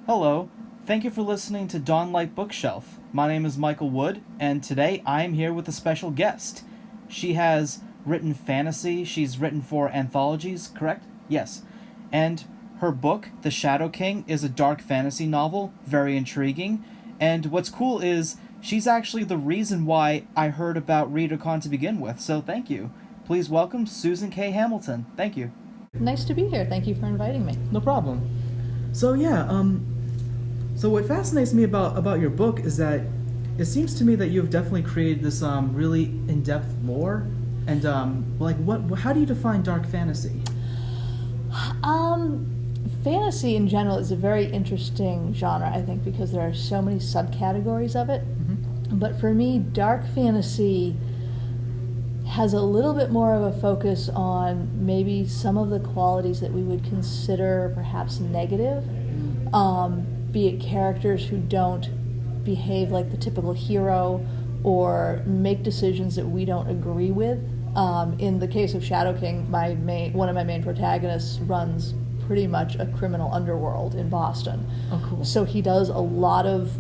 Hello, thank you for listening to Dawnlight Bookshelf. My name is Michael Wood, and today I am here with a special guest. She has written fantasy, she's written for anthologies, correct? Yes. And her book, The Shadow King, is a dark fantasy novel, very intriguing. And what's cool is she's actually the reason why I heard about ReaderCon to begin with, so thank you. Please welcome Susan K. Hamilton. Thank you. Nice to be here. Thank you for inviting me. No problem. So what fascinates me about your book is that it seems to me that you've definitely created this really in-depth lore, and how do you define dark fantasy? Fantasy in general is a very interesting genre, I think, because there are so many subcategories of it. Mm-hmm. But for me, dark fantasy has a little bit more of a focus on maybe some of the qualities that we would consider perhaps negative. Be it characters who don't behave like the typical hero or make decisions that we don't agree with. In the case of Shadow King, one of my main protagonists runs pretty much a criminal underworld in Boston. Oh, cool. So he does a lot of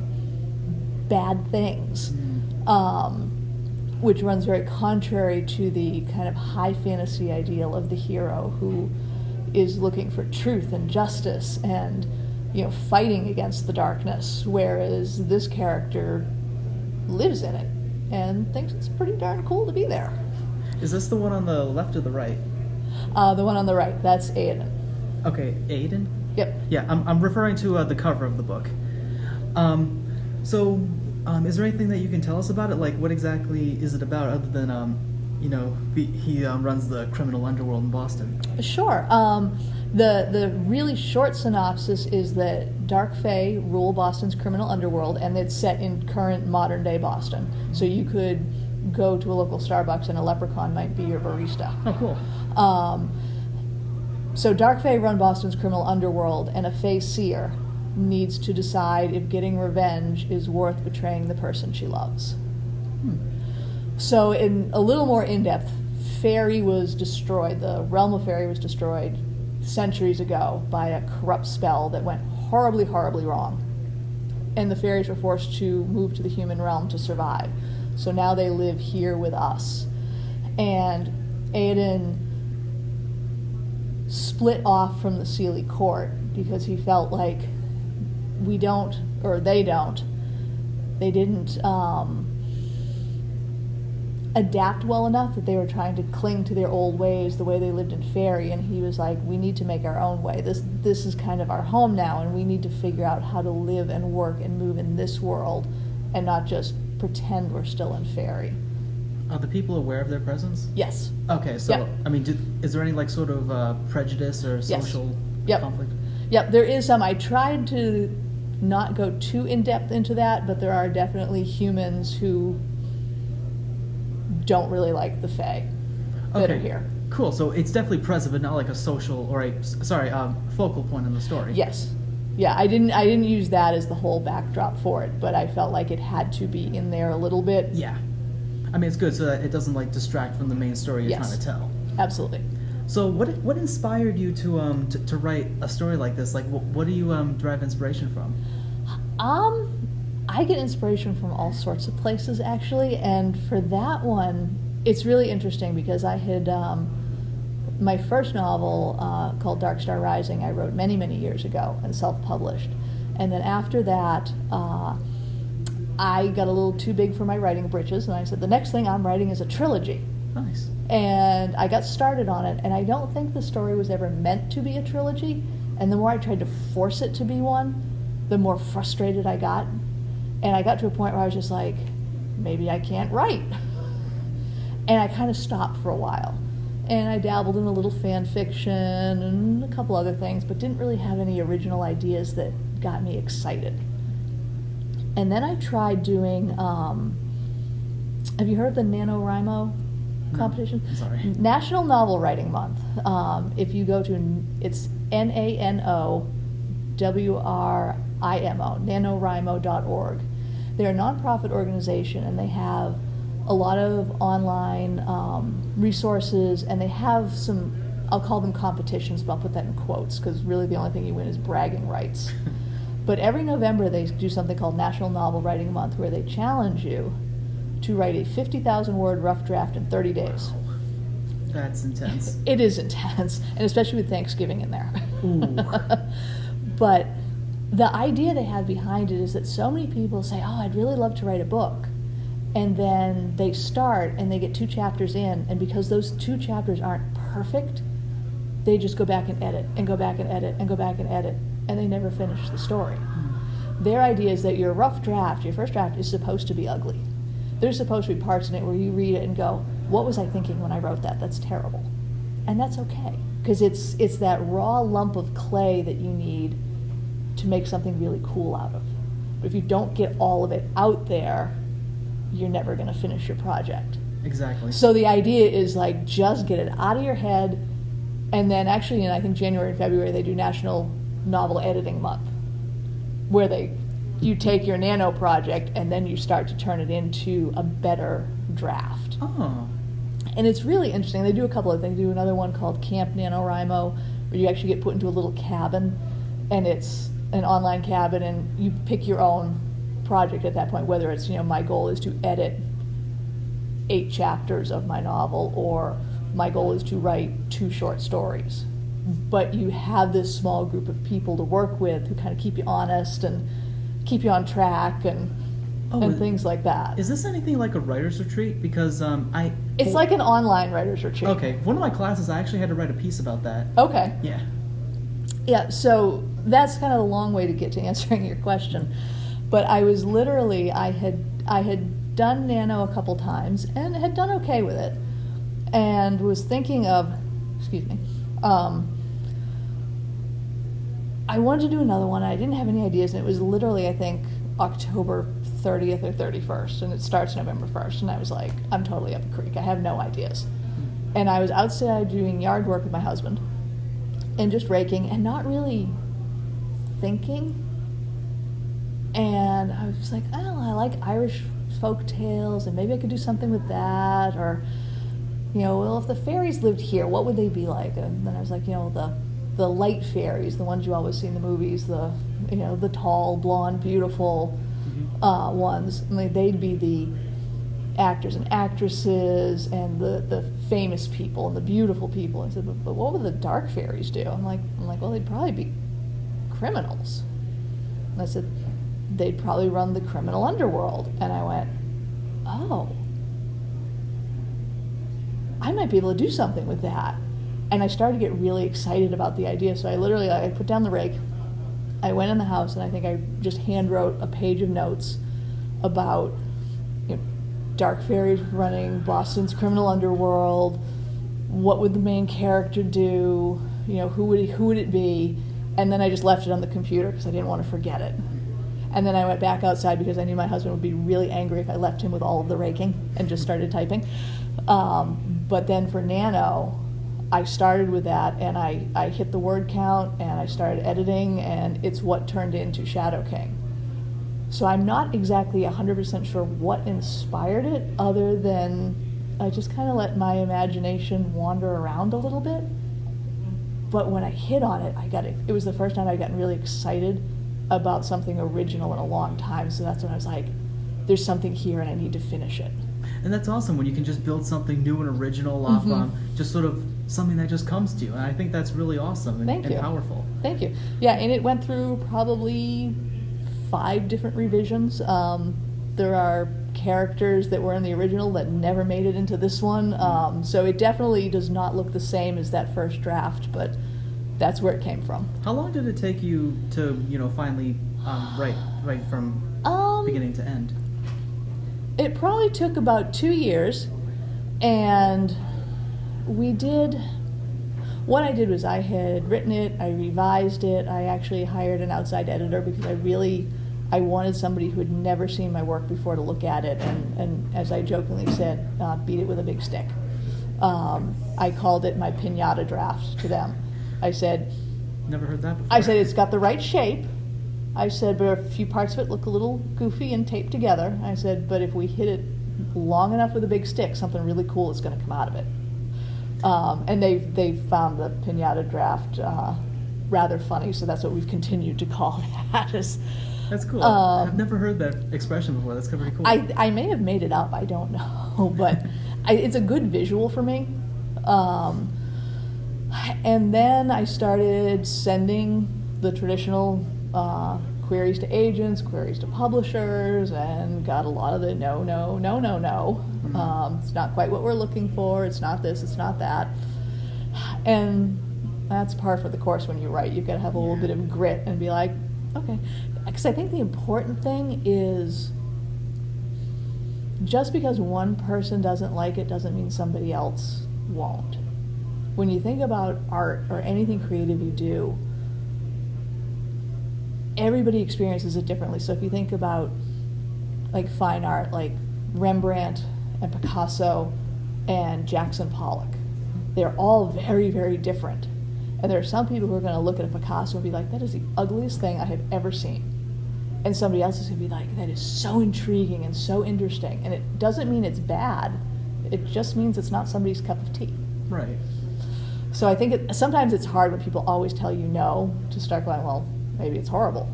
bad things, which runs very contrary to the kind of high fantasy ideal of the hero who is looking for truth and justice and fighting against the darkness, whereas this character lives in it and thinks it's pretty darn cool to be there. Is this the one on the left or the right? The one on the right, that's Aiden. Okay, Aiden? Yep. Yeah, I'm referring to the cover of the book. Is there anything that you can tell us about it? Like, what exactly is it about other than, he runs the criminal underworld in Boston? Sure. The really short synopsis is that Dark Fae rule Boston's criminal underworld, and it's set in current modern-day Boston. So you could go to a local Starbucks and a leprechaun might be your barista. Oh, cool. So Dark Fae run Boston's criminal underworld, and a Fae seer needs to decide if getting revenge is worth betraying the person she loves. So in a little more in-depth, Fairy was destroyed. The realm of Fairy was destroyed centuries ago by a corrupt spell that went horribly, horribly wrong. And the fairies were forced to move to the human realm to survive. So now they live here with us. And Aiden split off from the Sealy court because he felt like they didn't adapt well enough, that they were trying to cling to their old ways, the way they lived in Fairy, and he was like, we need to make our own way. This is kind of our home now, and we need to figure out how to live and work and move in this world and not just pretend we're still in Fairy. Are the people aware of their presence? Yes. Okay, so, Yep. I mean, is there any, sort of prejudice or social conflict? Yep, there is some. I tried to not go too in-depth into that, but there are definitely humans who don't really like the Fae that are here. Cool, so it's definitely present, but not like a social or focal point in the story. Yes. Yeah, I didn't use that as the whole backdrop for it, but I felt like it had to be in there a little bit. Yeah. I mean, it's good so that it doesn't distract from the main story you're trying to tell. Absolutely. So what inspired you to write a story like this? Like, what do you derive inspiration from? I get inspiration from all sorts of places, actually, and for that one, it's really interesting because I had my first novel called Dark Star Rising I wrote many, many years ago and self-published, and then after that I got a little too big for my writing britches, and I said the next thing I'm writing is a trilogy. Nice. And I got started on it, and I don't think the story was ever meant to be a trilogy, and the more I tried to force it to be one, the more frustrated I got. And I got to a point where I was just like, maybe I can't write. And I kind of stopped for a while. And I dabbled in a little fan fiction and a couple other things, but didn't really have any original ideas that got me excited. And then I tried doing, have you heard of the NaNoWriMo competition? No, sorry. National Novel Writing Month. If you go to, it's NaNoWriMo, NaNoWriMo.org. They're a nonprofit organization, and they have a lot of online resources, and they have some, I'll call them competitions, but I'll put that in quotes, because really the only thing you win is bragging rights. But every November they do something called National Novel Writing Month, where they challenge you to write a 50,000-word rough draft in 30 days. That's intense. It is intense, and especially with Thanksgiving in there. Ooh. But the idea they have behind it is that so many people say, oh, I'd really love to write a book. And then they start and they get 2 chapters in, and because those 2 chapters aren't perfect, they just go back and edit and go back and edit and go back and edit, and they never finish the story. Their idea is that your rough draft, your first draft, is supposed to be ugly. There's supposed to be parts in it where you read it and go, what was I thinking when I wrote that? That's terrible. And that's okay, because it's that raw lump of clay that you need to make something really cool out of. But if you don't get all of it out there, you're never going to finish your project. Exactly. So the idea is like, just get it out of your head, and then actually in I think January and February they do National Novel Editing Month, where you take your nano project and then you start to turn it into a better draft. Oh. And it's really interesting. They do a couple of things. They do another one called Camp NaNoWriMo, where you actually get put into a little cabin, and it's an online cabin, and you pick your own project at that point, whether it's, my goal is to edit 8 chapters of my novel, or my goal is to write 2 short stories. But you have this small group of people to work with who kind of keep you honest and keep you on track and things like that. Is this anything like a writer's retreat? Because It's like an online writer's retreat. Okay, one of my classes I actually had to write a piece about that. Okay. Yeah. Yeah, so that's kind of a long way to get to answering your question. But I was literally, I had done Nano a couple times and had done okay with it, and was thinking of, I wanted to do another one. I didn't have any ideas, and it was literally, I think, October 30th or 31st, and it starts November 1st, and I was like, I'm totally up the creek. I have no ideas. And I was outside doing yard work with my husband, and just raking, and not really thinking. And I was like, oh, I like Irish folk tales, and maybe I could do something with that, or, well, if the fairies lived here, what would they be like? And then I was like, the light fairies, the ones you always see in the movies, the tall, blonde, beautiful ones. I mean, they'd be the actors and actresses and the famous people and the beautiful people. I said, but what would the dark fairies do? I'm like, well, they'd probably be criminals. And I said, they'd probably run the criminal underworld. And I went, oh, I might be able to do something with that. And I started to get really excited about the idea. So I put down the rake, I went in the house, and I think I just hand wrote a page of notes about dark fairies running Boston's criminal underworld. What would the main character do? Who would it be? And then I just left it on the computer because I didn't want to forget it. And then I went back outside because I knew my husband would be really angry if I left him with all of the raking and just started typing. But then for Nano, I started with that, and I hit the word count, and I started editing, and it's what turned into Shadow King. So I'm not exactly 100% sure what inspired it, other than I just kind of let my imagination wander around a little bit. But when I hit on it, it was the first time I'd gotten really excited about something original in a long time. So that's when I was like, there's something here and I need to finish it. And that's awesome when you can just build something new and original off just sort of something that just comes to you. And I think that's really awesome and powerful. Thank you. Yeah, and it went through probably 5 different revisions. There are characters that were in the original that never made it into this one. So it definitely does not look the same as that first draft, but that's where it came from. How long did it take you to, finally write from beginning to end? It probably took about 2 years, and what I did was I had written it, I revised it, I actually hired an outside editor because I wanted somebody who had never seen my work before to look at it, and as I jokingly said, beat it with a big stick. I called it my piñata draft to them. I said, never heard that before. I said, it's got the right shape. I said, but a few parts of it look a little goofy and taped together. I said, but if we hit it long enough with a big stick, something really cool is going to come out of it. And they found the piñata draft rather funny, so that's what we've continued to call that. That's cool. I've never heard that expression before. That's pretty cool. I may have made it up, I don't know, but it's a good visual for me. And then I started sending the traditional queries to agents, queries to publishers, and got a lot of the no. It's not quite what we're looking for, it's not this, it's not that. And that's par for the course when you write. You've got to have a little bit of grit and be like, okay. Because I think the important thing is just because one person doesn't like it doesn't mean somebody else won't. When you think about art or anything creative you do, everybody experiences it differently. So if you think about like fine art, like Rembrandt and Picasso and Jackson Pollock, they're all very, very different. And there are some people who are going to look at a Picasso and be like, that is the ugliest thing I have ever seen. And somebody else is going to be like, that is so intriguing and so interesting. And it doesn't mean it's bad. It just means it's not somebody's cup of tea. Right. So I think sometimes it's hard when people always tell you no to start going, well, maybe it's horrible.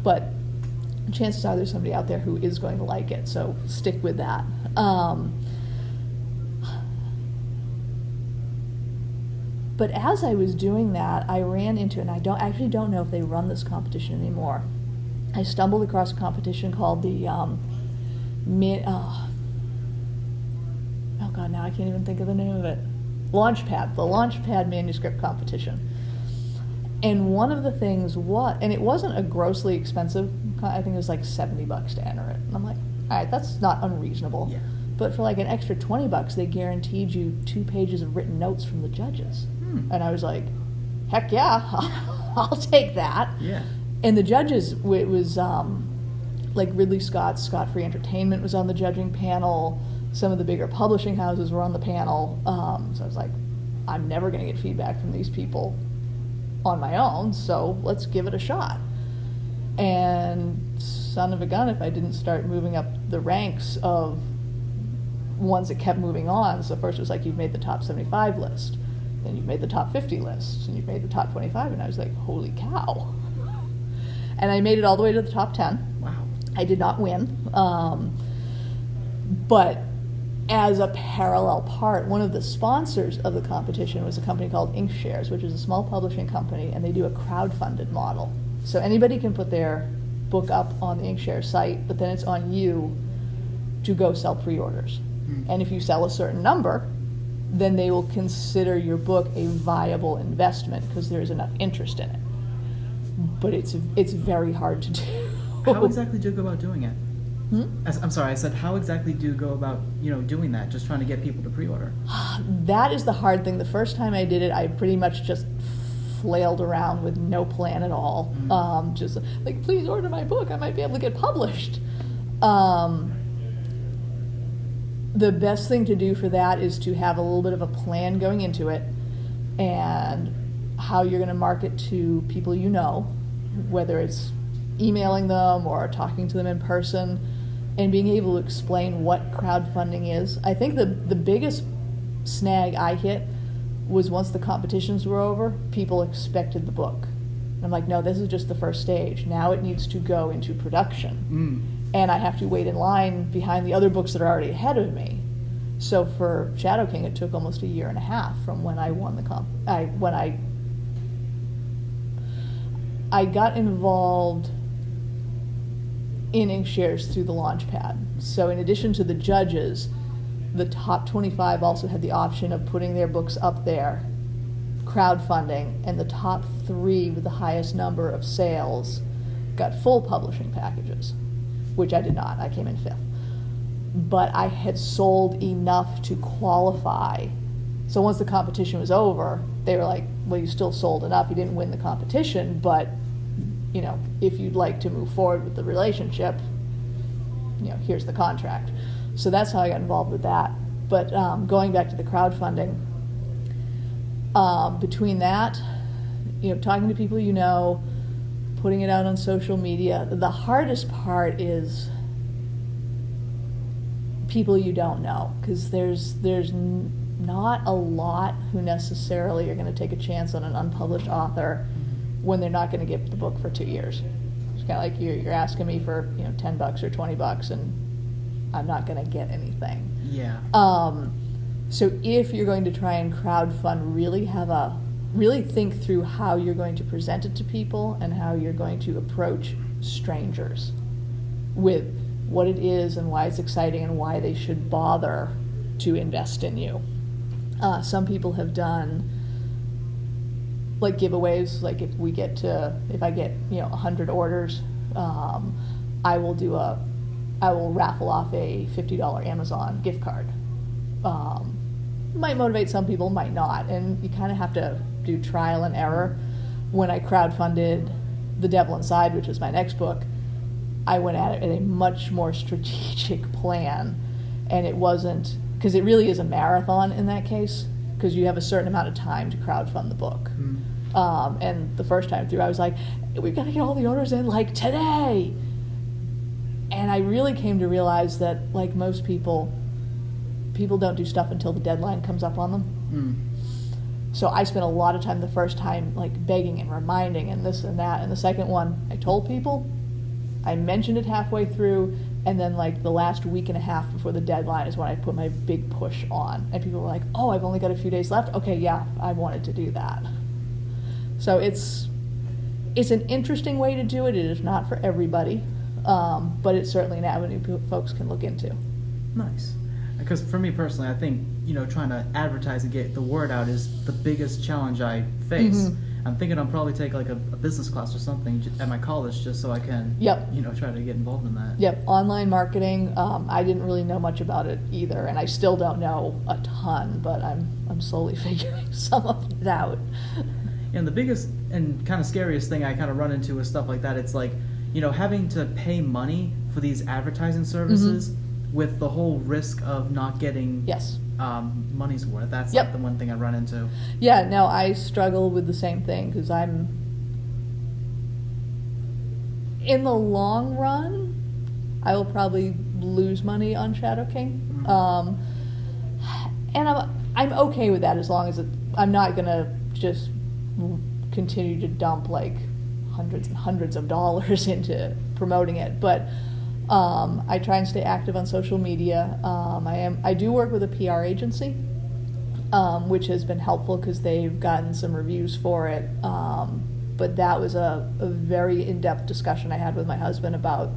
But chances are there's somebody out there who is going to like it. So stick with that. But as I was doing that, I ran into, and I don't know if they run this competition anymore. I stumbled across a competition called the oh God, now I can't even think of the name of it. Launchpad, the Launchpad manuscript competition. And one of the things was, and it wasn't a grossly expensive, I think it was like $70 to enter it. And I'm like, all right, that's not unreasonable. Yeah. But for like an extra $20, they guaranteed you 2 pages of written notes from the judges. And I was like, heck yeah, I'll take that. Yeah. And the judges, it was like Ridley Scott's Scott Free Entertainment was on the judging panel. Some of the bigger publishing houses were on the panel. So I was like, I'm never going to get feedback from these people on my own, so let's give it a shot. And son of a gun if I didn't start moving up the ranks of ones that kept moving on. So first it was like, you've made the top 75 list. Then you've made the top 50 lists, and you've made the top 25, and I was like, holy cow. And I made it all the way to the top 10. Wow. I did not win. But as a parallel part, one of the sponsors of the competition was a company called Inkshares, which is a small publishing company, and they do a crowdfunded model. So anybody can put their book up on the Inkshares site, but then it's on you to go sell pre-orders. And if you sell a certain number, then they will consider your book a viable investment because there's enough interest in it. But it's very hard to do. How exactly do you go about doing it? I'm sorry, I said, how exactly do you go about, doing that, just trying to get people to pre-order? That is the hard thing. The first time I did it, I pretty much just flailed around with no plan at all. Just like, please order my book, I might be able to get published. The best thing to do for that is to have a little bit of a plan going into it and how you're going to market to people you know, whether it's emailing them or talking to them in person, and being able to explain what crowdfunding is. I think the biggest snag I hit was once the competitions were over, people expected the book. And I'm like, no, this is just the first stage. Now it needs to go into production. And I have to wait in line behind the other books that are already ahead of me. So for Shadow King, it took almost 1.5 years from when I won the when I got involved in Inkshares through the Launchpad. So in addition to the judges, the top 25 also had the option of putting their books up there, crowdfunding, and the top 3 with the highest number of sales got full publishing packages, which I did not. I came in 5th. But I had sold enough to qualify. So once the competition was over, they were like, well, you still sold enough. You didn't win the competition, but if you'd like to move forward with the relationship, here's the contract. So that's how I got involved with that. But going back to the crowdfunding, between that, talking to people putting it out on social media, the hardest part is people you don't know, because there's not a lot who necessarily are going to take a chance on an unpublished author when they're not going to get the book for 2 years. It's kind of like you're asking me for $10 or $20, and I'm not going to get anything. Yeah. So if you're going to try and crowdfund, really think through how you're going to present it to people and how you're going to approach strangers with what it is and why it's exciting and why they should bother to invest in you. Some people have done like giveaways, like if I get 100 orders, I will raffle off a $50 Amazon gift card. Might motivate some people, might not, and you kind of have to do trial and error. When I crowdfunded The Devil Inside, which was my next book, I went at it in a much more strategic plan, and it wasn't, because it really is a marathon in that case, because you have a certain amount of time to crowdfund the book. And the first time through, I was like, we've got to get all the orders in like today. And I really came to realize that, like most people don't do stuff until the deadline comes up on them. So I spent a lot of time the first time like begging and reminding and this and that. And the second one, I told people, I mentioned it halfway through, and then like the last week and a half before the deadline is when I put my big push on. And people were like, oh, I've only got a few days left. Okay, yeah, I wanted to do that. So it's an interesting way to do it. It is not for everybody, but it's certainly an avenue folks can look into. Nice. Because for me personally, I think, trying to advertise and get the word out is the biggest challenge I face. I'm thinking I'll probably take like a business class or something at my college just so I can, try to get involved in that. Yep, online marketing. I didn't really know much about it either, and I still don't know a ton, but I'm slowly figuring some of it out. And the biggest and kind of scariest thing I kind of run into with stuff like that, it's like, having to pay money for these advertising services with the whole risk of not getting money's worth. That's like the one thing I run into. Yeah, no, I struggle with the same thing because I'm, in the long run, I will probably lose money on Shadow King. And I'm okay with that as long as I'm not going to just continue to dump like hundreds and hundreds of dollars into promoting it. But I try and stay active on social media. I do work with a PR agency, which has been helpful because they've gotten some reviews for it. But that was a very in-depth discussion I had with my husband about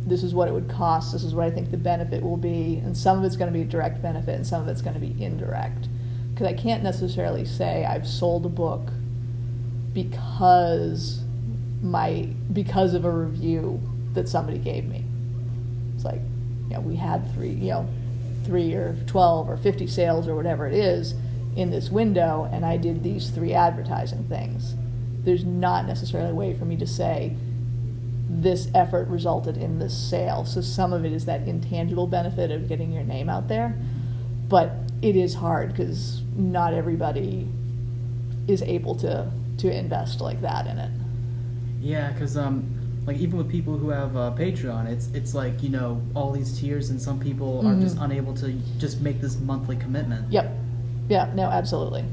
this is what it would cost, this is what I think the benefit will be, and some of it's going to be a direct benefit and some of it's going to be indirect. Because I can't necessarily say I've sold a book because of a review that somebody gave me. It's like, we had 3 or 12 or 50 sales or whatever it is in this window, and I did these 3 advertising things. There's not necessarily a way for me to say this effort resulted in this sale. So some of it is that intangible benefit of getting your name out there, but it is hard because not everybody is able to invest like that in it. Yeah, because like even with people who have Patreon, it's like all these tiers, and some people are just unable to just make this monthly commitment. Yep. Yeah. No. Absolutely.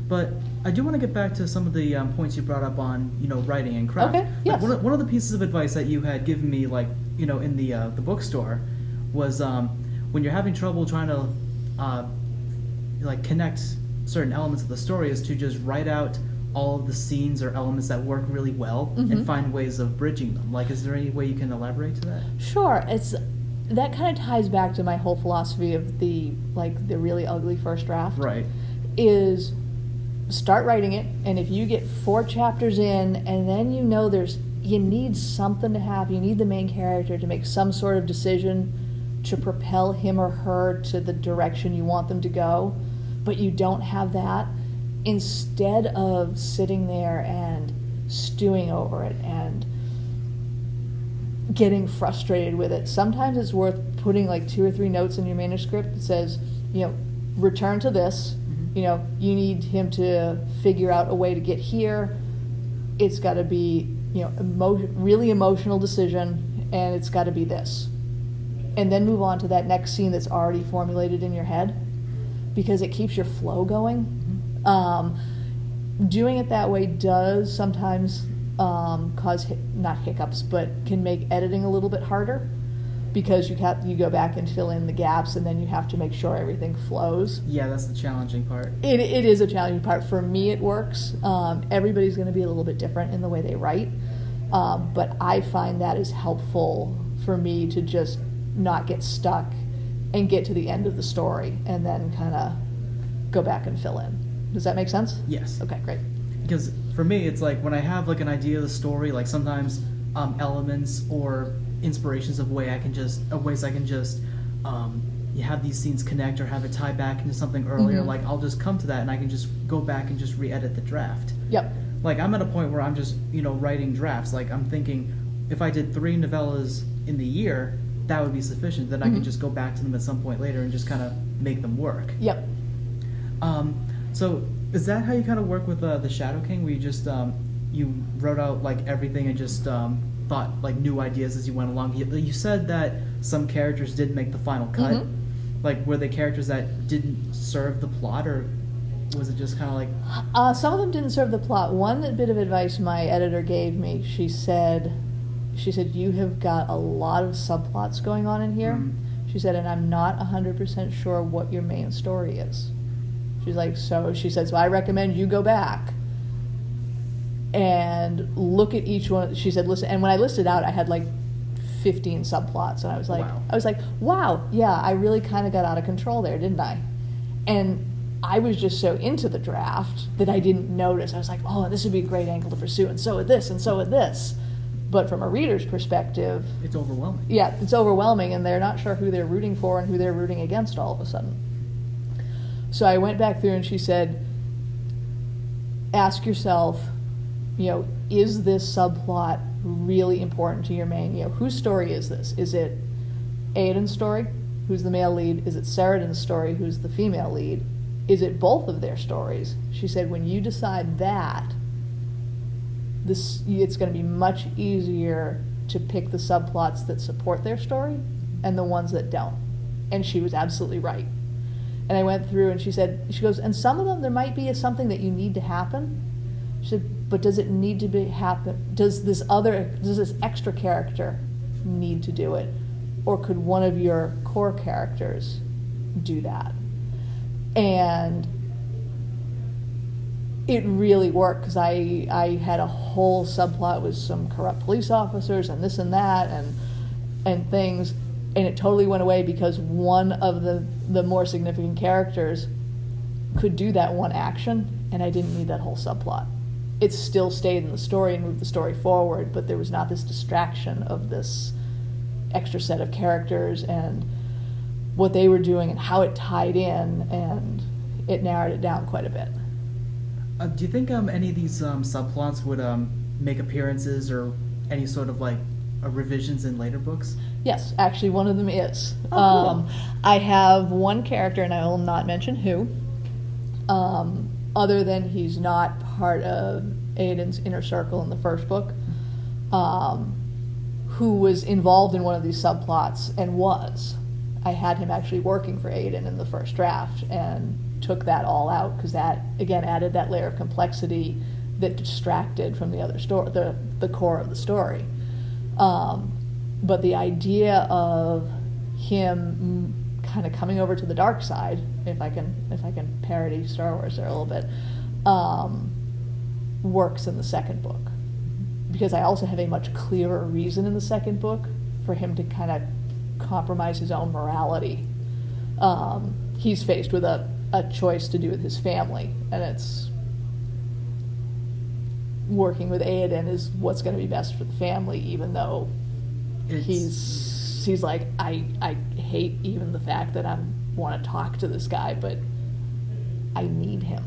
But I do want to get back to some of the points you brought up on writing and craft. Okay. Yes. Like one of the pieces of advice that you had given me, like in the bookstore, was when you're having trouble trying to like connect certain elements of the story, is to just write out all of the scenes or elements that work really well and find ways of bridging them. Like, is there any way you can elaborate to that? Sure. That kind of ties back to my whole philosophy of the really ugly first draft. Right. Is start writing it, and if you get 4 chapters in, and then you need something to happen, you need the main character to make some sort of decision to propel him or her to the direction you want them to go, but you don't have that, instead of sitting there and stewing over it and getting frustrated with it, sometimes it's worth putting like 2 or 3 notes in your manuscript that says, return to this. You need him to figure out a way to get here. It's got to be, really emotional decision, and it's got to be this. And then move on to that next scene that's already formulated in your head. because it keeps your flow going. Doing it that way does sometimes cause not hiccups, but can make editing a little bit harder, because you go back and fill in the gaps, and then you have to make sure everything flows. Yeah, that's the challenging part. It is a challenging part. For me, it works. Everybody's going to be a little bit different in the way they write, but I find that is helpful for me to just not get stuck and get to the end of the story and then kind of go back and fill in. Does that make sense? Yes. Okay, great. Because for me, it's like when I have like an idea of the story, like sometimes elements or inspirations of ways I can just you have these scenes connect or have it tie back into something earlier. Like I'll just come to that and I can just go back and just re-edit the draft. Yep. Like I'm at a point where I'm just writing drafts. Like I'm thinking if I did 3 novellas in the year, that would be sufficient. Then I can just go back to them at some point later and just kind of make them work. Yep. So is that how you kind of work with the Shadow King, where you just you wrote out like everything and just thought like new ideas as you went along? You said that some characters did make the final cut. Like were they characters that didn't serve the plot, or was it just kind of like? Some of them didn't serve the plot. One bit of advice my editor gave me, she said, you have got a lot of subplots going on in here. She said, and I'm not 100% sure what your main story is. She's like, so I recommend you go back and look at each one. She said, listen, and when I listed out, I had like 15 subplots, and I was like, wow, yeah, I really kind of got out of control there, didn't I? And I was just so into the draft that I didn't notice. I was like, oh, this would be a great angle to pursue, and so would this, and so would this. But from a reader's perspective, it's overwhelming. Yeah, it's overwhelming, and they're not sure who they're rooting for and who they're rooting against all of a sudden. So I went back through, and she said, ask yourself, is this subplot really important to your main? Whose story is this? Is it Aiden's story, who's the male lead? Is it Saradin's story, who's the female lead? Is it both of their stories? She said, when you decide that, it's going to be much easier to pick the subplots that support their story and the ones that don't. And she was absolutely right. And I went through, and she goes, and some of them, there might be something that you need to happen. She said, but does it need to happen? Does this extra character need to do it? Or could one of your core characters do that? And it really worked, because I had a whole subplot with some corrupt police officers and this and that and things, and it totally went away because one of the more significant characters could do that one action, and I didn't need that whole subplot. It still stayed in the story and moved the story forward, but there was not this distraction of this extra set of characters and what they were doing and how it tied in, and it narrowed it down quite a bit. Do you think any of these subplots would make appearances or any sort of like revisions in later books? Yes, actually one of them is. Oh, cool. I have one character, and I will not mention who, other than he's not part of Aiden's inner circle in the first book, who was involved in one of these subplots and I had him actually working for Aiden in the first draft, and took that all out because that again added that layer of complexity that distracted from the other story, the core of the story. But the idea of him kind of coming over to the dark side, if I can parody Star Wars there a little bit, works in the second book, because I also have a much clearer reason in the second book for him to kind of compromise his own morality. He's faced with a choice to do with his family, and it's working with Aiden is what's going to be best for the family, even though he's like, I hate even the fact that I want to talk to this guy, but I need him.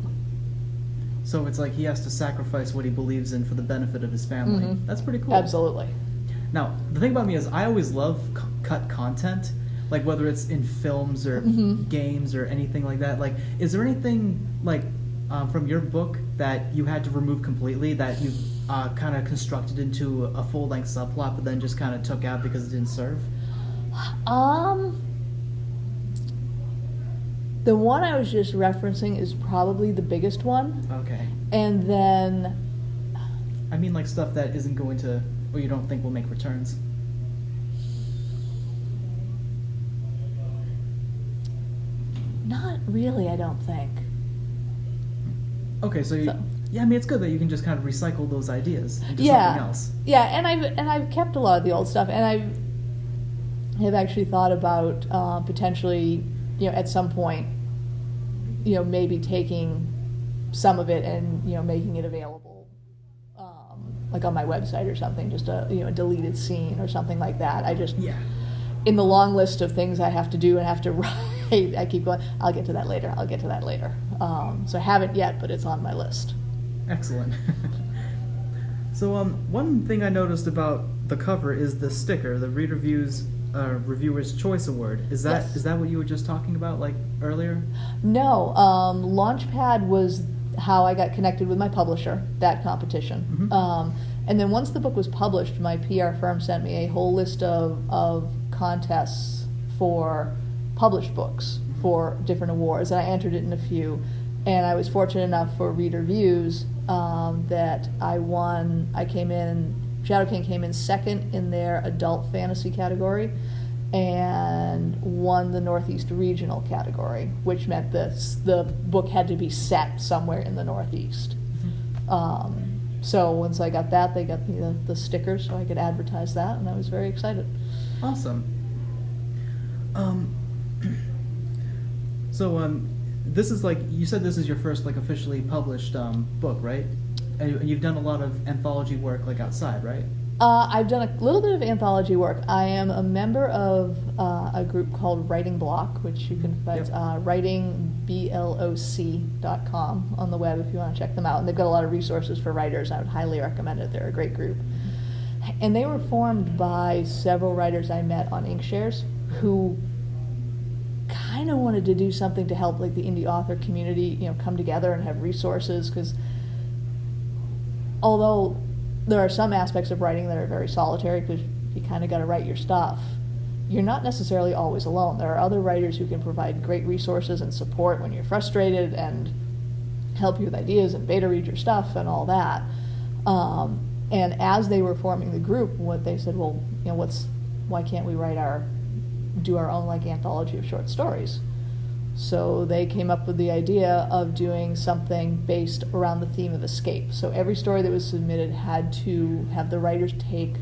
So it's like he has to sacrifice what he believes in for the benefit of his family. Mm-hmm. That's pretty cool. Absolutely. Now, the thing about me is I always love cut content, like whether it's in films or games or anything like that. Like, is there anything like from your book that you had to remove completely that you kind of constructed into a full-length subplot but then just kind of took out because it didn't serve? The one I was just referencing is probably the biggest one. Okay. And then... I mean like stuff that isn't going to, or you don't think will make returns. Not really, I don't think. Okay, so yeah, I mean it's good that you can just kind of recycle those ideas into something else. Yeah, and I've kept a lot of the old stuff, and I have actually thought about potentially, at some point, maybe taking some of it and making it available, like on my website or something, just a a deleted scene or something like that. In the long list of things I have to do and have to write, I keep going, I'll get to that later. So I haven't yet, but it's on my list. Excellent. So one thing I noticed about the cover is the sticker, the Reviewer's Choice Award. Is that Yes. is that what you were just talking about, like, earlier? No, Launchpad was how I got connected with my publisher, that competition. Mm-hmm. And then once the book was published, my PR firm sent me a whole list of contests for published books for different awards, and I entered it in a few. And I was fortunate enough for Reader Views that I won. Shadow King came in second in their adult fantasy category and won the Northeast Regional category, which meant the book had to be set somewhere in the Northeast. Mm-hmm. So once I got that, they got me the sticker so I could advertise that, and I was very excited. Awesome. So this is like, you said this is your first like officially published book, right? And you've done a lot of anthology work like outside, right? I've done a little bit of anthology work. I am a member of a group called Writing Block, which you can find writingbloc.com on the web if you want to check them out. And they've got a lot of resources for writers. I would highly recommend it. They're a great group. And they were formed by several writers I met on Inkshares who kind of wanted to do something to help like the indie author community, come together and have resources, because although there are some aspects of writing that are very solitary because you kind of got to write your stuff, you're not necessarily always alone. There are other writers who can provide great resources and support when you're frustrated and help you with ideas and beta read your stuff and all that. And as they were forming the group, what they said, well, why can't we do our own like anthology of short stories? So they came up with the idea of doing something based around the theme of escape. So every story that was submitted had to have the writer's take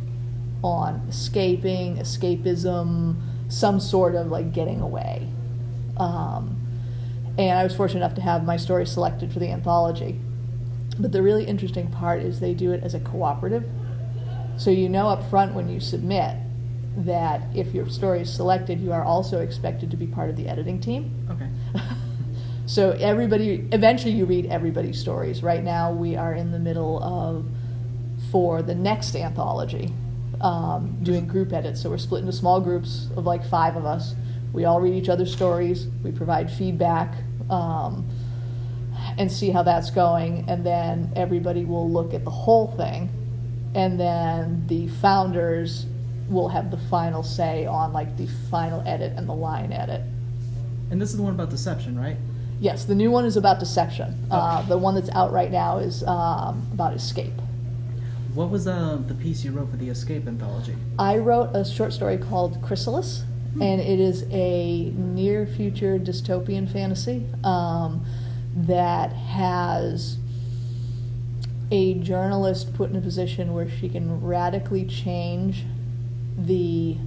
on escaping, escapism, some sort of like getting away. And I was fortunate enough to have my story selected for the anthology. But the really interesting part is they do it as a cooperative. So up front when you submit that if your story is selected, you are also expected to be part of the editing team. Okay. So eventually you read everybody's stories. Right now we are in the middle of, for the next anthology, doing group edits. So we're split into small groups of like 5 of us. We all read each other's stories. We provide feedback and see how that's going. And then everybody will look at the whole thing. And then the founders will have the final say on like the final edit and the line edit. And this is the one about deception, right? Yes, the new one is about deception. Okay. The one that's out right now is about escape. What was the piece you wrote for the Escape anthology? I wrote a short story called Chrysalis, and it is a near future dystopian fantasy that has a journalist put in a position where she can radically change the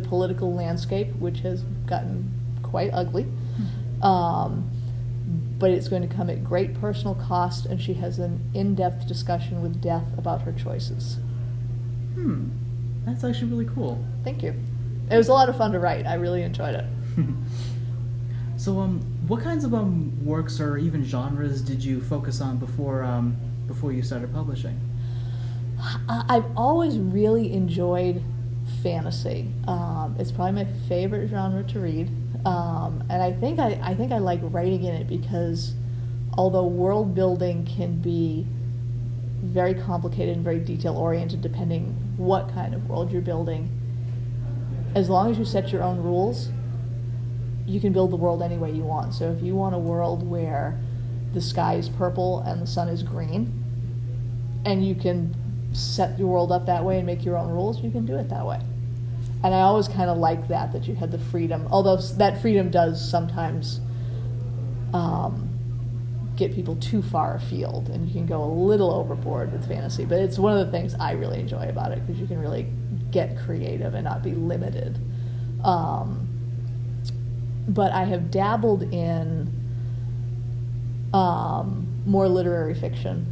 political landscape, which has gotten quite ugly. But it's going to come at great personal cost, and she has an in-depth discussion with death about her choices. That's actually really cool. Thank you. It was a lot of fun to write. I really enjoyed it. So, what kinds of works or even genres did you focus on before you started publishing? I've always really enjoyed fantasy. It's probably my favorite genre to read, and I think I like writing in it because although world building can be very complicated and very detail oriented depending what kind of world you're building, as long as you set your own rules, you can build the world any way you want. So if you want a world where the sky is purple and the sun is green, and you can set your world up that way and make your own rules, you can do it that way. And I always kind of like that you had the freedom, although that freedom does sometimes get people too far afield, and you can go a little overboard with fantasy. But it's one of the things I really enjoy about it, because you can really get creative and not be limited. But I have dabbled in more literary fiction.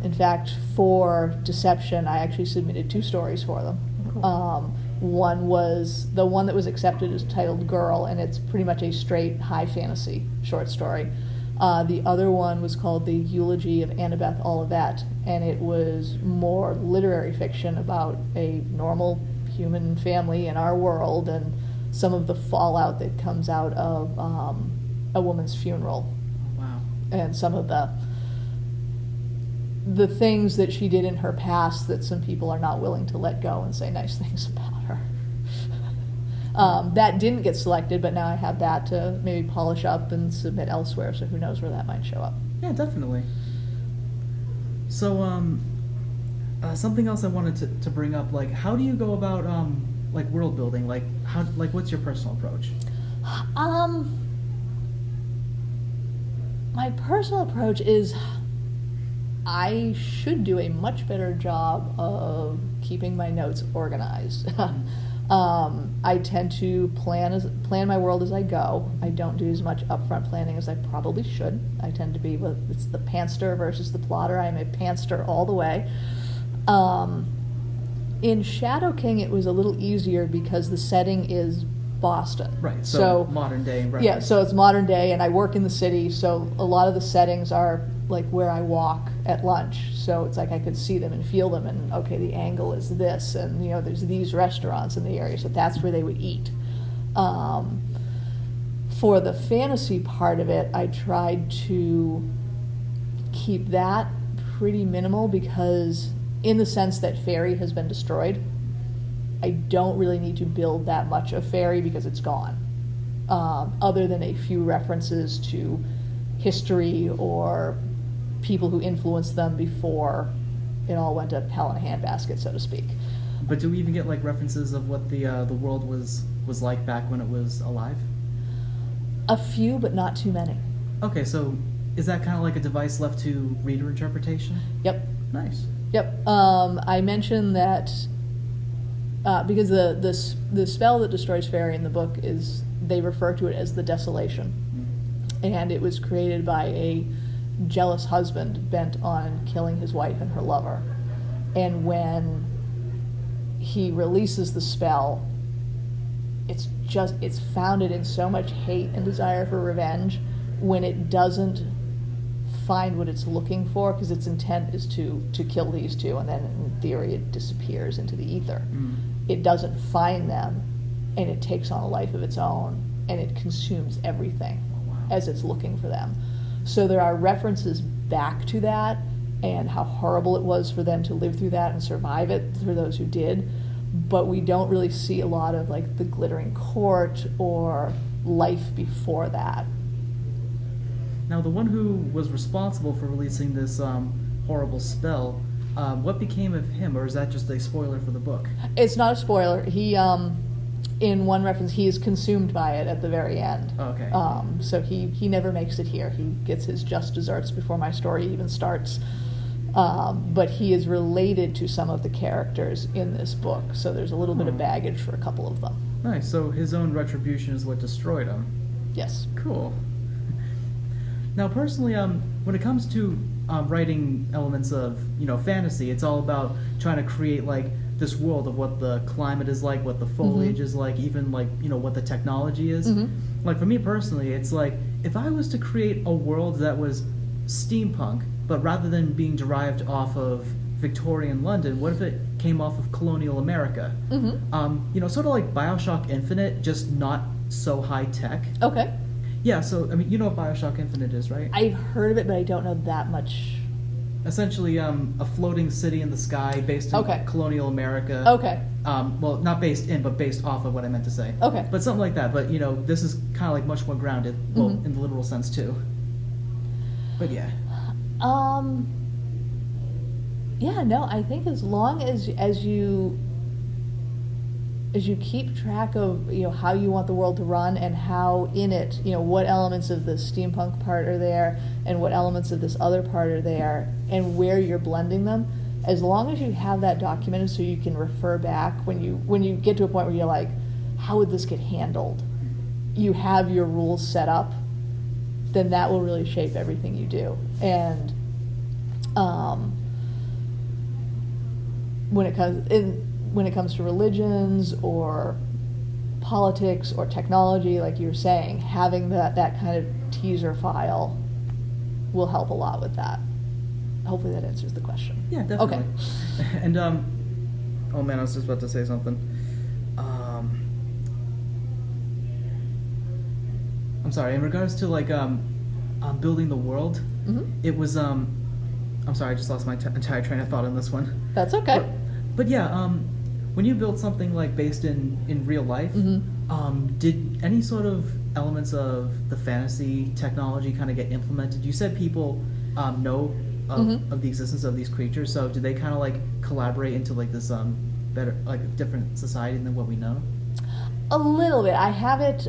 In fact, for Deception, I actually submitted 2 stories for them. Cool. One was, the one that was accepted is titled Girl, and it's pretty much a straight high fantasy short story. The other one was called The Eulogy of Annabeth Olivet, and it was more literary fiction about a normal human family in our world and some of the fallout that comes out of a woman's funeral. Wow. And some of the things that she did in her past that some people are not willing to let go and say nice things about her. That didn't get selected, but now I have that to maybe polish up and submit elsewhere, so who knows where that might show up. Yeah, definitely. So, something else I wanted to bring up, like, how do you go about, like, world building? Like, what's your personal approach? My personal approach is I should do a much better job of keeping my notes organized. I tend to plan my world as I go. I don't do as much upfront planning as I probably should. I tend to be, it's the pantster versus the plotter. I'm a pantster all the way. In Shadow King, it was a little easier because the setting is Boston. Right, so modern day. Right. Yeah, so it's modern day, and I work in the city, so a lot of the settings are like where I walk at lunch. So it's like I could see them and feel them, and okay, the angle is this, and there's these restaurants in the area, so that's where they would eat. For the fantasy part of it, I tried to keep that pretty minimal, because in the sense that Fairy has been destroyed, I don't really need to build that much of Fairy because it's gone, other than a few references to history or people who influenced them before it all went to hell in a handbasket, so to speak. But do we even get like references of what the world was like back when it was alive? A few, but not too many. Okay, so is that kind of like a device left to reader interpretation? Yep. Nice. Yep. I mentioned that because the spell that destroys Fairy in the book is, they refer to it as the Desolation. And it was created by a jealous husband bent on killing his wife and her lover. And when he releases the spell, it's founded in so much hate and desire for revenge, when it doesn't find what it's looking for, because its intent is to kill these two, and then in theory it disappears into the ether. It doesn't find them, and it takes on a life of its own, and it consumes everything as it's looking for them. So there are references back to that, and how horrible it was for them to live through that and survive it, for those who did. But we don't really see a lot of like the glittering court or life before that. Now, the one who was responsible for releasing this horrible spell, what became of him, or is that just a spoiler for the book? It's not a spoiler. He, in one reference, he is consumed by it at the very end. Oh, okay. So he never makes it here. He gets his just desserts before my story even starts. But he is related to some of the characters in this book, so there's a little bit of baggage for a couple of them. Nice. So his own retribution is what destroyed him. Yes. Cool. Now, personally, when it comes to writing elements of fantasy, it's all about trying to create like this world of what the climate is like, what the foliage is like, even like what the technology is. Like for me personally, it's like if I was to create a world that was steampunk, but rather than being derived off of Victorian London, what if it came off of colonial America? Sort of like BioShock Infinite, just not so high tech. Okay. Yeah, so, I mean, you know what BioShock Infinite is, right? I've heard of it, but I don't know that much. Essentially, a floating city in the sky based in colonial America. Okay. well, not based in, but based off of what I meant to say. Okay. But something like that. But this is kind of like much more grounded, well, in the literal sense too. But yeah. Yeah, no, I think as long as you keep track of how you want the world to run and how in it what elements of the steampunk part are there and what elements of this other part are there and where you're blending them, as long as you have that documented so you can refer back when you get to a point where you're like, how would this get handled, you have your rules set up, then that will really shape everything you do. And when it comes to religions or politics or technology, like you were saying, having that kind of teaser file will help a lot with that. Hopefully that answers the question. Yeah, definitely. Okay. And oh man, I was just about to say something. I'm sorry. In regards to like building the world, it was I'm sorry, I just lost my entire train of thought on this one. That's okay. But yeah, when you build something like based in real life, did any sort of elements of the fantasy technology kind of get implemented? You said people know of the existence of these creatures, so do they kind of like collaborate into like this better, like a different society than what we know? A little bit. I have it.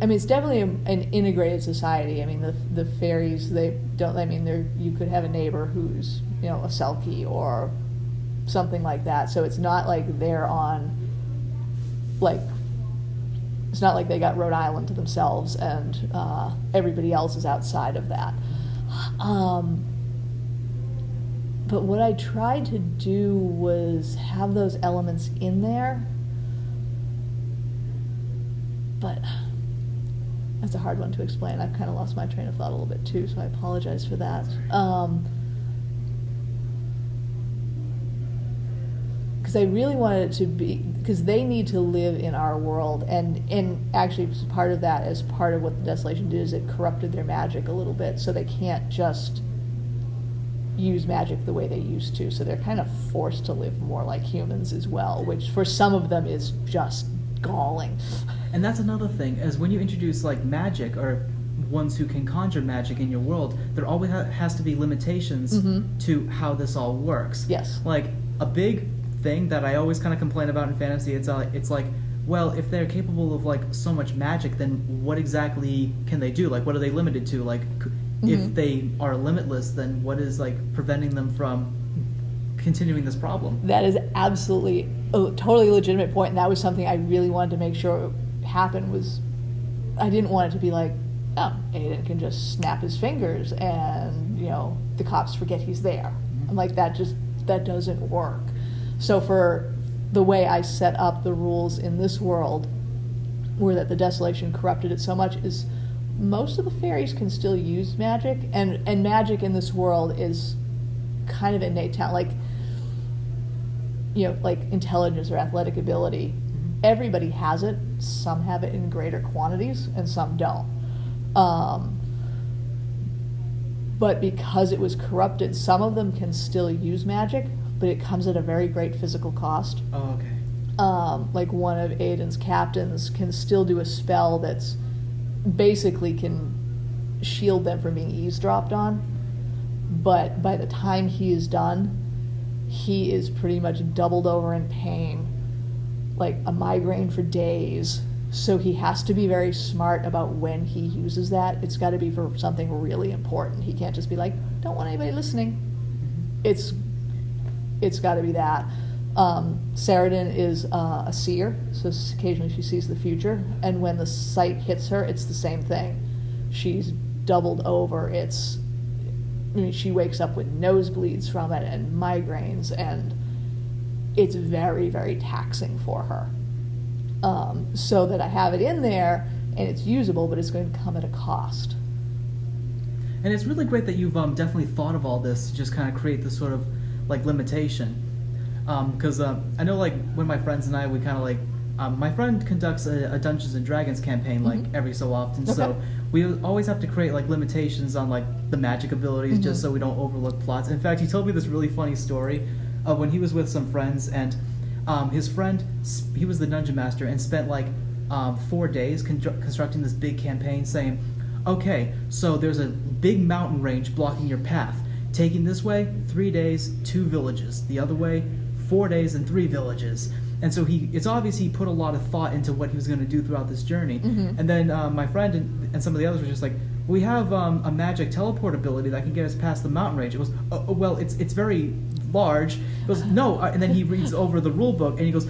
I mean, it's definitely an integrated society. I mean, the fairies, they don't. I mean, you could have a neighbor who's a Selkie or something like that. So it's not like they're on, like, it's not like they got Rhode Island to themselves and everybody else is outside of that. But what I tried to do was have those elements in there, but that's a hard one to explain. I've kind of lost my train of thought a little bit too, so I apologize for that. Because I really wanted it to be, because they need to live in our world, and actually part of that, as part of what the Desolation did, is it corrupted their magic a little bit, so they can't just use magic the way they used to, so they're kind of forced to live more like humans as well, which for some of them is just galling. And that's another thing, is when you introduce like magic or ones who can conjure magic in your world, there always has to be limitations to how this all works. Yes. Like a big thing that I always kind of complain about in fantasy, it's like, well, if they're capable of like so much magic, then what exactly can they do? Like, what are they limited to? Like, if they are limitless, then what is like preventing them from continuing this problem? That is absolutely a totally legitimate point, and that was something I really wanted to make sure happened. Was I didn't want it to be like, oh, Aiden can just snap his fingers and the cops forget he's there. I'm like, that doesn't work. So for the way I set up the rules in this world, where that the Desolation corrupted it so much, is most of the fairies can still use magic, and magic in this world is kind of innate talent, like intelligence or athletic ability. Everybody has it. Some have it in greater quantities and some don't. But because it was corrupted, some of them can still use magic, but it comes at a very great physical cost. Oh, okay. Like one of Aiden's captains can still do a spell that's basically can shield them from being eavesdropped on, but by the time he is done, he is pretty much doubled over in pain, like a migraine for days. So he has to be very smart about when he uses that. It's got to be for something really important. He can't just be like, don't want anybody listening. It's got to be that. Saradin is a seer, so occasionally she sees the future, and when the sight hits her, it's the same thing. She's doubled over. She wakes up with nosebleeds from it and migraines, and it's very, very taxing for her. So that I have it in there, and it's usable, but it's going to come at a cost. And it's really great that you've definitely thought of all this to just kind of create this sort of like limitation. Because I know, like, when my friends and I, we kind of like, my friend conducts a Dungeons and Dragons campaign like every so often, Okay. so we always have to create like limitations on like the magic abilities just so we don't overlook plots. In fact, he told me this really funny story of when he was with some friends, and his friend, he was the dungeon master, and spent like 4 days constructing this big campaign saying, okay, so there's a big mountain range blocking your path. Taking this way, 3 days, 2 villages. The other way, 4 days and 3 villages. And so it's obvious he put a lot of thought into what he was going to do throughout this journey. Mm-hmm. And then my friend and some of the others were just like, we have a magic teleport ability that can get us past the mountain range. It was, well, it's very large. He goes, no. And then he reads over the rule book, and he goes,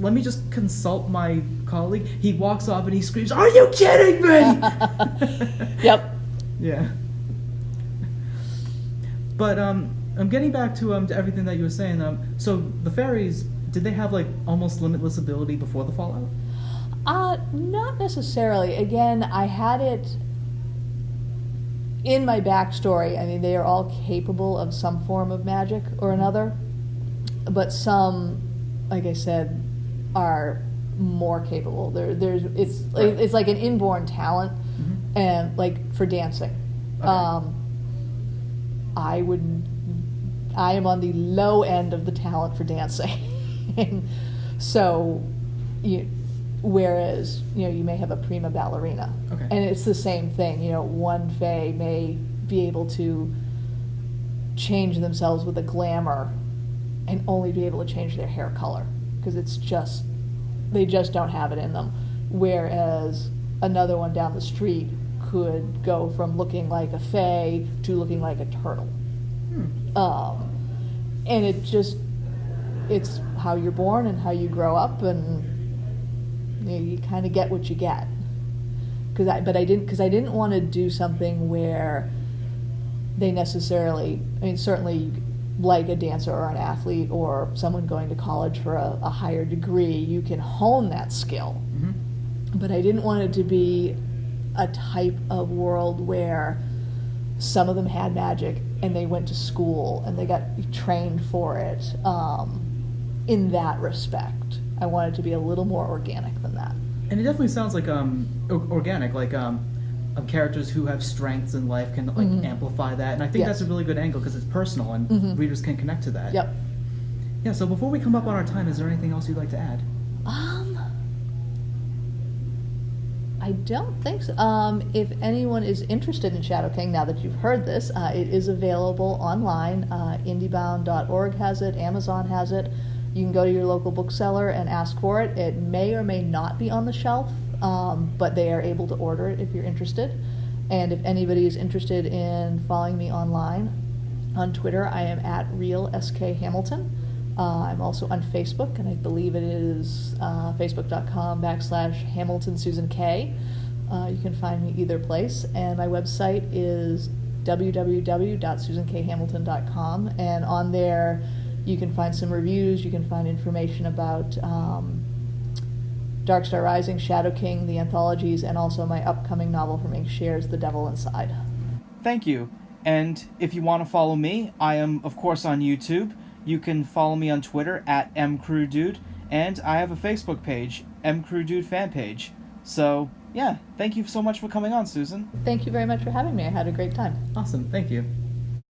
let me just consult my colleague. He walks off and he screams, are you kidding me? Yep. Yeah. But I'm getting back to everything that you were saying. So the fairies, did they have like almost limitless ability before the Fallout? Not necessarily. Again, I had it in my backstory. I mean, they are all capable of some form of magic or another, but some, like I said, are more capable. It's like an inborn talent, Mm-hmm. and like for dancing. Okay. I am on the low end of the talent for dancing. So, whereas, you may have a prima ballerina. Okay. And it's the same thing. One fae may be able to change themselves with a glamour and only be able to change their hair color because they just don't have it in them. Whereas another one down the street could go from looking like a fae to looking like a turtle. And it's how you're born and how you grow up, and you kind of get what you get. But I didn't want to do something where they necessarily, certainly like a dancer or an athlete or someone going to college for a higher degree, you can hone that skill. Mm-hmm. But I didn't want it to be a type of world where some of them had magic and they went to school and they got trained for it. In that respect, I wanted to be a little more organic than that. And it definitely sounds like organic, like characters who have strengths in life can like Mm-hmm. amplify that, and I think that's a really good angle because it's personal and Mm-hmm. readers can connect to that. Yep. Yeah. So before we come up on our time, is there anything else you'd like to add? I don't think so. If anyone is interested in Shadow King, now that you've heard this, it is available online. Indiebound.org has it. Amazon has it. You can go to your local bookseller and ask for it. It may or may not be on the shelf, but they are able to order it if you're interested. And if anybody is interested in following me online, on Twitter, I am at RealSKHamilton. I'm also on Facebook, and I believe it is facebook.com/Hamilton Susan K. You can find me either place. And my website is www.susankhamilton.com. And on there, you can find some reviews. You can find information about Darkstar Rising, Shadow King, the anthologies, and also my upcoming novel from Ink Shares, The Devil Inside. Thank you. And if you want to follow me, I am, of course, on YouTube. You can follow me on Twitter at mcrewdude, and I have a Facebook page, mcrewdude fan page. So, yeah, thank you so much for coming on, Susan. Thank you very much for having me. I had a great time. Awesome, thank you.